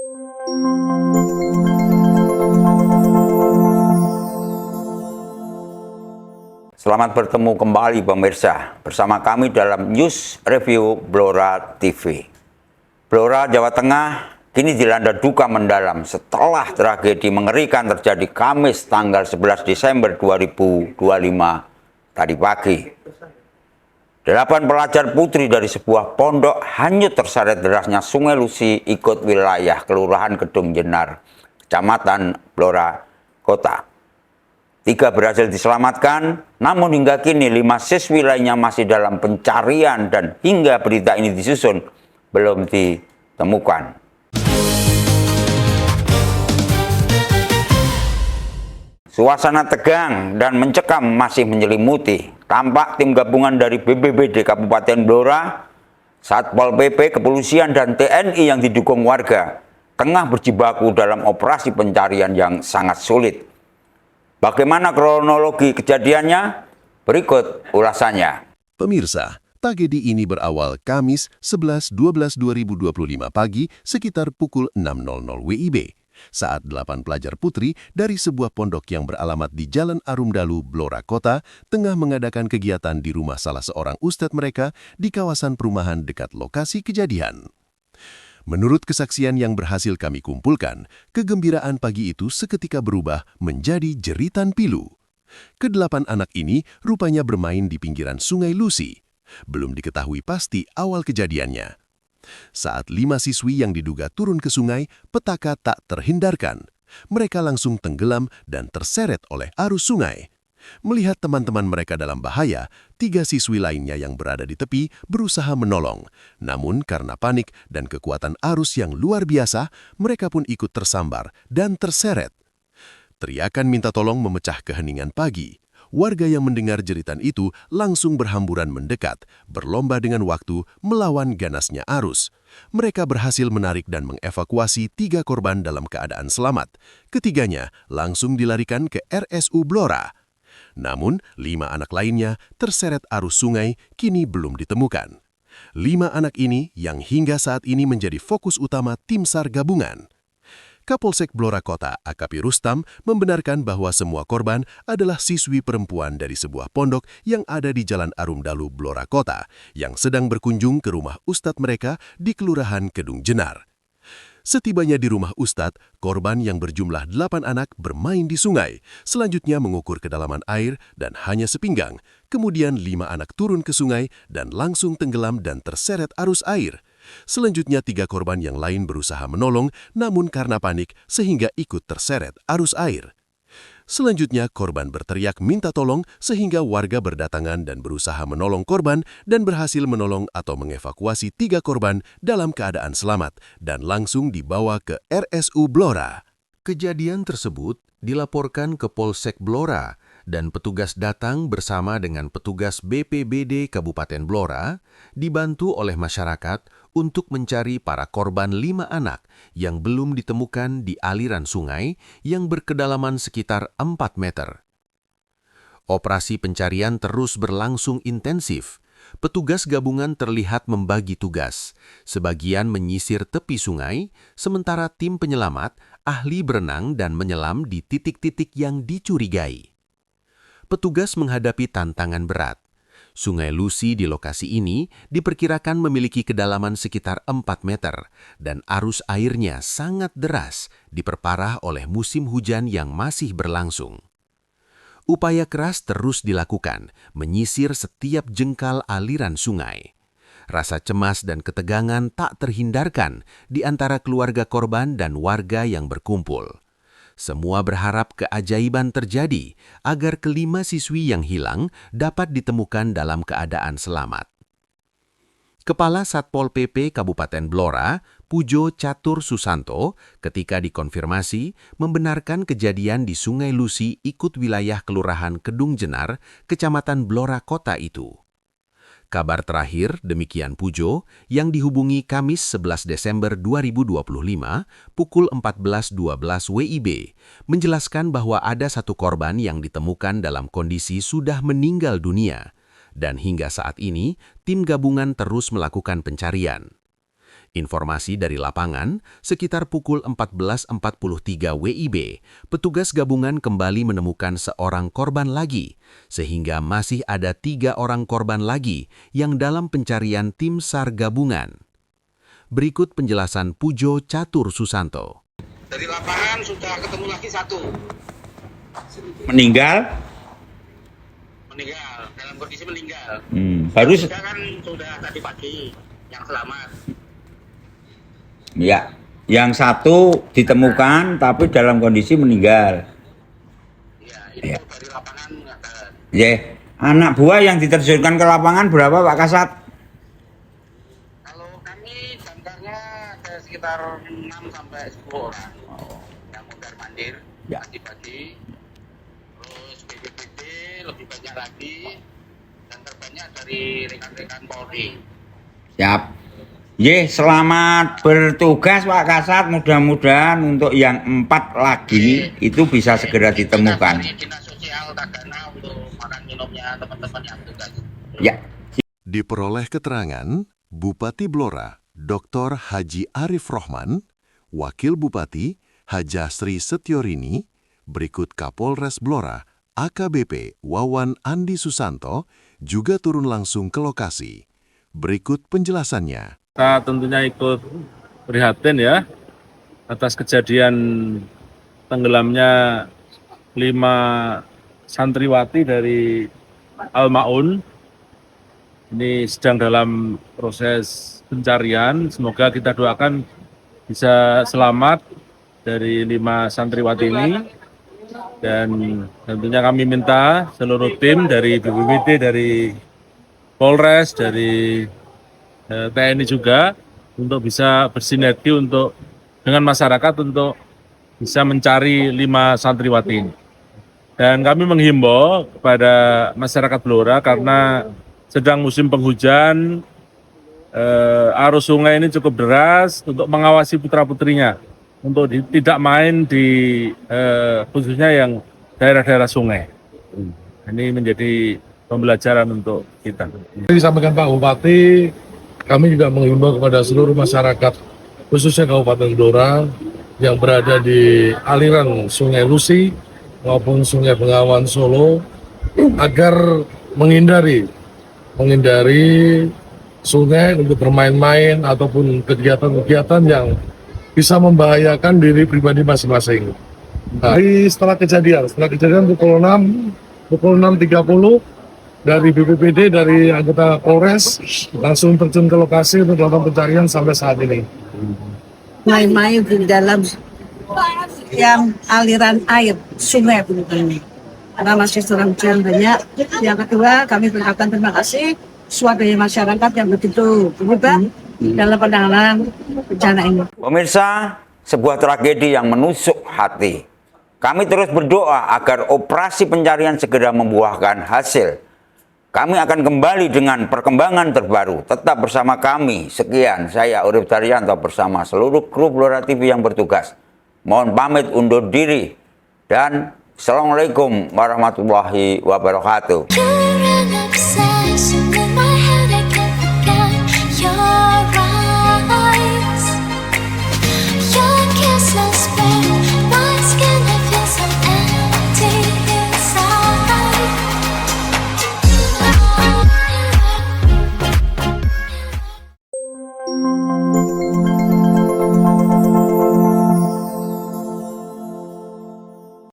Selamat bertemu kembali pemirsa bersama kami dalam News Review Blora TV. Blora, Jawa Tengah kini dilanda duka mendalam setelah tragedi mengerikan terjadi Kamis tanggal 11 Desember 2025 tadi pagi. 8 pelajar putri dari sebuah pondok hanyut terseret derasnya Sungai Lusi ikut wilayah Kelurahan Kedung Jenar, Kecamatan Blora Kota. 3 berhasil diselamatkan, namun hingga kini 5 siswi lainnya masih dalam pencarian dan hingga berita ini disusun belum ditemukan. Suasana tegang dan mencekam masih menyelimuti. Tampak tim gabungan dari BPBD Kabupaten Blora, Satpol PP, Kepolisian, dan TNI yang didukung warga tengah berjibaku dalam operasi pencarian yang sangat sulit. Bagaimana kronologi kejadiannya? Berikut ulasannya. Pemirsa, tragedi ini berawal Kamis 11/12/2025 pagi sekitar pukul 6.00 WIB. Saat 8 pelajar putri dari sebuah pondok yang beralamat di Jalan Arumdalu, Blora Kota, tengah mengadakan kegiatan di rumah salah seorang ustadz mereka di kawasan perumahan dekat lokasi kejadian. Menurut kesaksian yang berhasil kami kumpulkan, kegembiraan pagi itu seketika berubah menjadi jeritan pilu. Kedelapan anak ini rupanya bermain di pinggiran Sungai Lusi. Belum diketahui pasti awal kejadiannya. Saat 5 siswi yang diduga turun ke sungai, petaka tak terhindarkan. Mereka langsung tenggelam dan terseret oleh arus sungai. Melihat teman-teman mereka dalam bahaya, 3 siswi lainnya yang berada di tepi berusaha menolong. Namun karena panik dan kekuatan arus yang luar biasa, mereka pun ikut tersambar dan terseret. Teriakan minta tolong memecah keheningan pagi. Warga yang mendengar jeritan itu langsung berhamburan mendekat, berlomba dengan waktu melawan ganasnya arus. Mereka berhasil menarik dan mengevakuasi 3 korban dalam keadaan selamat. Ketiganya langsung dilarikan ke RSU Blora. Namun, 5 anak lainnya terseret arus sungai kini belum ditemukan. 5 anak ini yang hingga saat ini menjadi fokus utama tim SAR gabungan. Kapolsek Blora Kota, AKP Rustam, membenarkan bahwa semua korban adalah siswi perempuan dari sebuah pondok yang ada di Jalan Arumdalu, Blora Kota, yang sedang berkunjung ke rumah ustadz mereka di Kelurahan Kedung Jenar. Setibanya di rumah ustadz, korban yang berjumlah 8 anak bermain di sungai, selanjutnya mengukur kedalaman air dan hanya sepinggang. Kemudian 5 anak turun ke sungai dan langsung tenggelam dan terseret arus air. Selanjutnya 3 korban yang lain berusaha menolong, namun karena panik sehingga ikut terseret arus air. Selanjutnya korban berteriak minta tolong sehingga warga berdatangan dan berusaha menolong korban dan berhasil menolong atau mengevakuasi 3 korban dalam keadaan selamat dan langsung dibawa ke RSU Blora. Kejadian tersebut dilaporkan ke Polsek Blora dan petugas datang bersama dengan petugas BPBD Kabupaten Blora dibantu oleh masyarakat untuk mencari para korban 5 anak yang belum ditemukan di aliran sungai yang berkedalaman sekitar 4 meter. Operasi pencarian terus berlangsung intensif. Petugas gabungan terlihat membagi tugas. Sebagian menyisir tepi sungai, sementara tim penyelamat ahli berenang dan menyelam di titik-titik yang dicurigai. Petugas menghadapi tantangan berat. Sungai Lusi di lokasi ini diperkirakan memiliki kedalaman sekitar 4 meter dan arus airnya sangat deras, diperparah oleh musim hujan yang masih berlangsung. Upaya keras terus dilakukan, menyisir setiap jengkal aliran sungai. Rasa cemas dan ketegangan tak terhindarkan di antara keluarga korban dan warga yang berkumpul. Semua berharap keajaiban terjadi agar ke-5 siswi yang hilang dapat ditemukan dalam keadaan selamat. Kepala Satpol PP Kabupaten Blora, Pujo Catur Susanto, ketika dikonfirmasi membenarkan kejadian di Sungai Lusi ikut wilayah Kelurahan Kedung Jenar, Kecamatan Blora Kota itu. Kabar terakhir, demikian Pujo, yang dihubungi Kamis 11 Desember 2025 pukul 14.12 WIB, menjelaskan bahwa ada 1 korban yang ditemukan dalam kondisi sudah meninggal dunia, dan hingga saat ini tim gabungan terus melakukan pencarian. Informasi dari lapangan, sekitar pukul 14.43 WIB, petugas gabungan kembali menemukan seorang korban lagi, sehingga masih ada 3 orang korban lagi yang dalam pencarian tim SAR gabungan. Berikut penjelasan Pujo Catur Susanto. Dari lapangan sudah ketemu lagi 1 Meninggal? meninggal, dalam kondisi meninggal. Baru Sudah tadi pagi yang selamat. ya, yang 1 ditemukan tapi dalam kondisi meninggal. Ya, itu Ya. dari lapangan mengatakan. Ya, anak buah yang diterjunkan ke lapangan berapa Pak Kasat? Kalau kami damkarnya ada sekitar 6 sampai 10 orang yang mondar mandir Ya. pagi-pagi. Terus BPBD lebih banyak lagi dan terbanyak dari rekan-rekan Polri. Siap. Selamat bertugas Pak Kasat. Mudah-mudahan untuk yang 4 lagi itu bisa segera ditemukan. Dari Dinas Sosial Tagana untuk makan minumnya teman-teman yang tugas. Ya. Diperoleh keterangan, Bupati Blora, Dr. Haji Arif Rohman, Wakil Bupati, Haja Sri Setiorini, berikut Kapolres Blora, AKBP Wawan Andi Susanto, juga turun langsung ke lokasi. Berikut penjelasannya. Kita tentunya ikut prihatin ya atas kejadian tenggelamnya 5 santriwati dari Al-Maun. Ini sedang dalam proses pencarian. Semoga kita doakan bisa selamat dari 5 santriwati ini. Dan tentunya kami minta seluruh tim dari BPBD, dari Polres, dari TNI juga untuk bisa bersinergi dengan masyarakat untuk bisa mencari 5 santriwati ini. Dan kami menghimbau kepada masyarakat Blora karena sedang musim penghujan, arus sungai ini cukup deras untuk mengawasi putra-putrinya untuk tidak main di khususnya yang daerah-daerah sungai. Ini menjadi pembelajaran untuk kita. Disampaikan Pak Bupati, kami juga menghimbau kepada seluruh masyarakat, khususnya Kabupaten Blora, yang berada di aliran Sungai Lusi maupun Sungai Bengawan Solo, agar menghindari sungai untuk bermain-main ataupun kegiatan-kegiatan yang bisa membahayakan diri pribadi masing-masing. Setelah kejadian pukul 6.30, dari BPBD, dari anggota Polres langsung terjun ke lokasi untuk melakukan pencarian sampai saat ini. Main-main di dalam yang aliran air sungai begini. Karena masih curah hujan banyak. Yang kedua, kami mengucapkan terima kasih swadaya masyarakat yang begitu terlibat dalam penanganan bencana ini. Pemirsa, sebuah tragedi yang menusuk hati. Kami terus berdoa agar operasi pencarian segera membuahkan hasil. Kami akan kembali dengan perkembangan terbaru. Tetap bersama kami. Sekian, saya Urip Daryanto bersama seluruh kru Blora TV yang bertugas. Mohon pamit undur diri. Dan Assalamualaikum warahmatullahi wabarakatuh.